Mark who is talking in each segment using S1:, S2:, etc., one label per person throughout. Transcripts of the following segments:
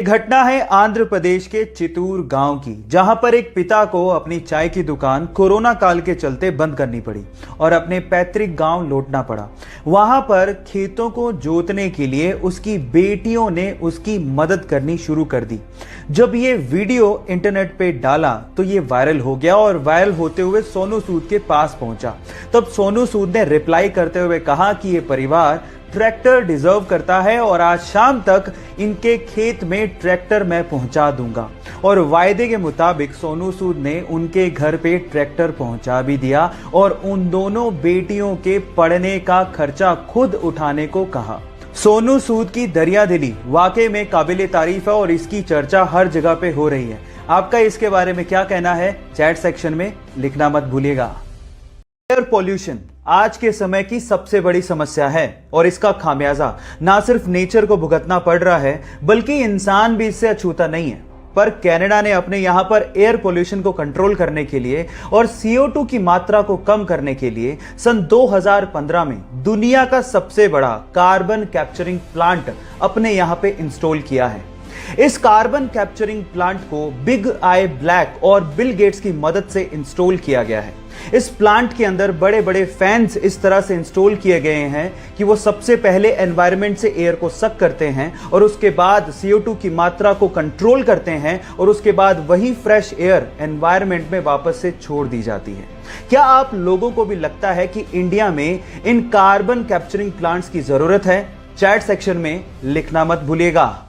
S1: घटना है आंध्र प्रदेश के चितूर गांव की, जहां पर एक पिता को अपनी चाय की दुकान कोरोना काल के चलते बंद करनी पड़ी और अपने पैतृक गांव लौटना पड़ा। वहां पर खेतों को जोतने के लिए उसकी बेटियों ने उसकी मदद करनी शुरू कर दी। जब ये वीडियो इंटरनेट पे डाला तो ये वायरल हो गया और वायरल होते हुए सोनू सूद के पास पहुंचा। तब सोनू सूद ने रिप्लाई करते हुए कहा कि ये परिवार ट्रैक्टर डिजर्व करता है और आज शाम तक इनके खेत में ट्रैक्टर मैं पहुंचा दूंगा। और वायदे के मुताबिक सोनू सूद ने उनके घर पे ट्रैक्टर पहुंचा भी दिया और उन दोनों बेटियों के पढ़ने का खर्चा खुद उठाने को कहा। सोनू सूद की दरियादिली वाकई में काबिले तारीफ है और इसकी चर्चा हर जगह पे हो रही है। आपका इसके बारे में क्या कहना है, चैट सेक्शन में लिखना मत भूलिएगा। एयर पॉल्यूशन आज के समय की सबसे बड़ी समस्या है और इसका खामियाजा ना सिर्फ नेचर को भुगतना पड़ रहा है बल्कि इंसान भी इससे अछूता नहीं है। पर कनाडा ने अपने यहां पर एयर पोल्यूशन को कंट्रोल करने के लिए और CO2 की मात्रा को कम करने के लिए सन 2015 में दुनिया का सबसे बड़ा कार्बन कैप्चरिंग प्लांट अपने यहां पे इंस्टॉल किया है। इस कार्बन कैप्चरिंग प्लांट को बिग आई ब्लैक और बिल गेट्स की मदद से इंस्टॉल किया गया है। इस प्लांट के अंदर बड़े बड़े फैंस इस तरह से इंस्टॉल किए गए हैं कि वो सबसे पहले एनवायरनमेंट से एयर को सक करते हैं और उसके बाद CO2 की मात्रा को कंट्रोल करते हैं और उसके बाद वही फ्रेश एयर एनवायरनमेंट में वापस से छोड़ दी जाती है। क्या आप लोगों को भी लगता है कि इंडिया में इन कार्बन कैप्चरिंग प्लांट्स की जरूरत है? चैट सेक्शन में लिखना मत भूलिएगा।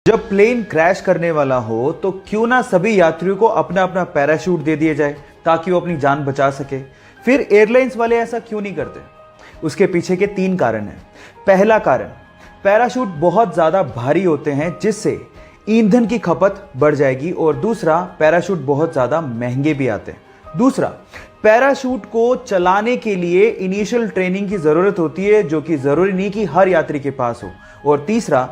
S1: जब प्लेन क्रैश करने वाला हो तो क्यों ना सभी यात्रियों को अपना अपना पैराशूट दे दिए जाए ताकि वो अपनी जान बचा सके। फिर एयरलाइंस वाले ऐसा क्यों नहीं करते? उसके पीछे के 3 कारण हैं। पहला कारण, पैराशूट बहुत ज्यादा भारी होते हैं जिससे ईंधन की खपत बढ़ जाएगी और दूसरा, पैराशूट बहुत ज्यादा महंगे भी आते हैं। दूसरा, पैराशूट को चलाने के लिए इनिशियल ट्रेनिंग की जरूरत होती है जो कि जरूरी नहीं कि हर यात्री के पास हो। और तीसरा,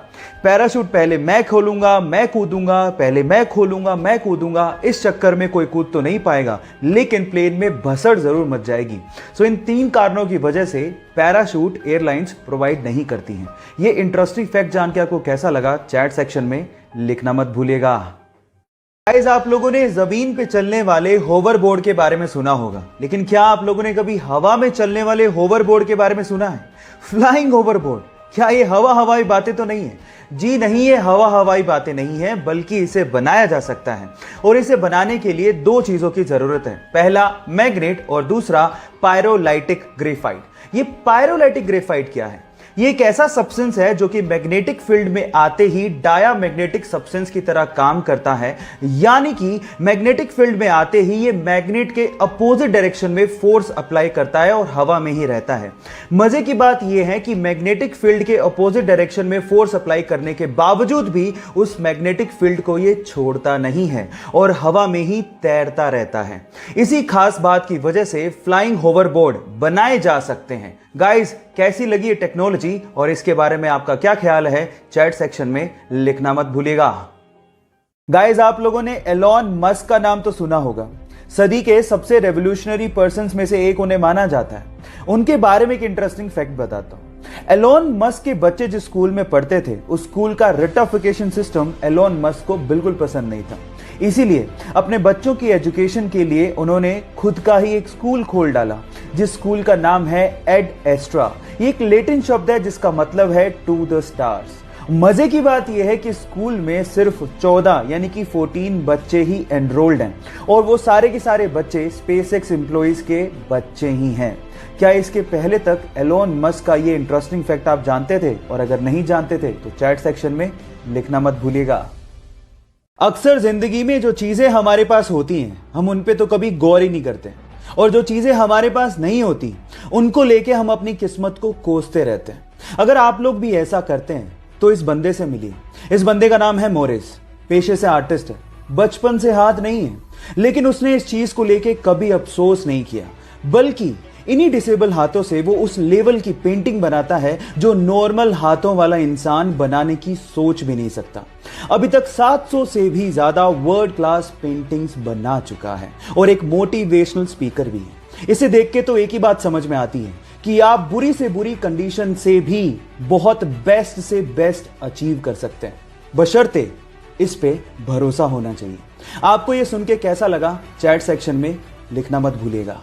S1: पैराशूट पहले मैं खोलूंगा मैं कूदूंगा, पहले मैं खोलूंगा मैं कूदूंगा, इस चक्कर में कोई कूद तो नहीं पाएगा लेकिन प्लेन में भसड़ जरूर मच जाएगी। सो इन 3 कारणों की वजह से पैराशूट एयरलाइंस प्रोवाइड नहीं करती हैं। ये इंटरेस्टिंग फैक्ट जान के आपको कैसा लगा, चैट सेक्शन में लिखना मत भूलिएगा। गाइस, आप लोगों ने जमीन पे चलने वाले होवरबोर्ड के बारे में सुना होगा, लेकिन क्या आप लोगों ने कभी हवा में चलने वाले होवरबोर्ड के बारे में सुना है? Flying hoverboard. क्या ये हवाई बातें तो नहीं है? जी नहीं, ये हवाई बातें नहीं है बल्कि इसे बनाया जा सकता है और इसे बनाने के लिए 2 चीजों की जरूरत है। पहला मैग्नेट और दूसरा पायरोलाइटिक ग्रेफाइट। ये पायरोलाइटिक ग्रेफाइट क्या है? ये एक ऐसा सब्सटेंस है जो कि मैग्नेटिक फील्ड में आते ही डायामैग्नेटिक सब्सटेंस की तरह काम करता है, यानी कि मैग्नेटिक फील्ड में आते ही ये मैग्नेट के अपोजिट डायरेक्शन में फोर्स अप्लाई करता है और हवा में ही रहता है। मजे की बात यह है कि मैग्नेटिक फील्ड के अपोजिट डायरेक्शन में फोर्स अप्लाई करने के बावजूद भी उस मैग्नेटिक फील्ड को ये छोड़ता नहीं है और हवा में ही तैरता रहता है। इसी खास बात की वजह से फ्लाइंग होवरबोर्ड बनाए जा सकते हैं। गाइस, कैसी लगी ये टेक्नोलॉजी और इसके बारे में आपका क्या ख्याल है, चैट सेक्शन में लिखना मत भूलिएगा। गाइस, आप लोगों ने एलोन मस्क का नाम तो सुना होगा। सदी के सबसे रेवोल्यूशनरी पर्संस में से एक उन्हें माना जाता है। उनके बारे में एक इंटरेस्टिंग फैक्ट बताता हूं। एलोन मस्क के बच्चे जिस स्कूल में पढ़ते थे उस स्कूल का रिटफिकेशन सिस्टम एलोन मस्क को बिल्कुल पसंद नहीं था। इसीलिए अपने बच्चों की एजुकेशन के लिए उन्होंने खुद का ही एक स्कूल खोल डाला जिस स्कूल का नाम है एड एस्ट्रा। ये एक लैटिन शब्द है जिसका मतलब है टू द स्टार्स। मजे की बात यह है कि स्कूल में सिर्फ 14 यानी कि 14 बच्चे ही एनरोल्ड हैं और वो सारे के सारे बच्चे स्पेसएक्स एम्प्लॉइज के बच्चे ही हैं। क्या इसके पहले तक एलोन मस्क का ये इंटरेस्टिंग फैक्ट आप जानते थे? और अगर नहीं जानते थे तो चैट सेक्शन में लिखना मत भूलिएगा। अक्सर जिंदगी में जो चीजें हमारे पास होती हैं हम उन पे तो कभी गौर ही नहीं करते और जो चीजें हमारे पास नहीं होती उनको लेके हम अपनी किस्मत को कोसते रहते हैं। अगर आप लोग भी ऐसा करते हैं तो इस बंदे से मिलिए। इस बंदे का नाम है मोरिस। पेशे से आर्टिस्ट है, बचपन से हाथ नहीं है, लेकिन उसने इस चीज को लेके कभी अफसोस नहीं किया बल्कि इन्हीं डिसेबल हाथों से वो उस लेवल की पेंटिंग बनाता है जो नॉर्मल हाथों वाला इंसान बनाने की सोच भी नहीं सकता। अभी तक 700 से भी ज्यादा वर्ल्ड क्लास पेंटिंग्स बना चुका है और एक मोटिवेशनल स्पीकर भी है। इसे देख के तो एक ही बात समझ में आती है कि आप बुरी से बुरी कंडीशन से भी बहुत बेस्ट से बेस्ट अचीव कर सकते हैं। बशर्ते इस पे भरोसा होना चाहिए। आपको ये सुन के कैसा लगा, चैट सेक्शन में लिखना मत भूलिएगा।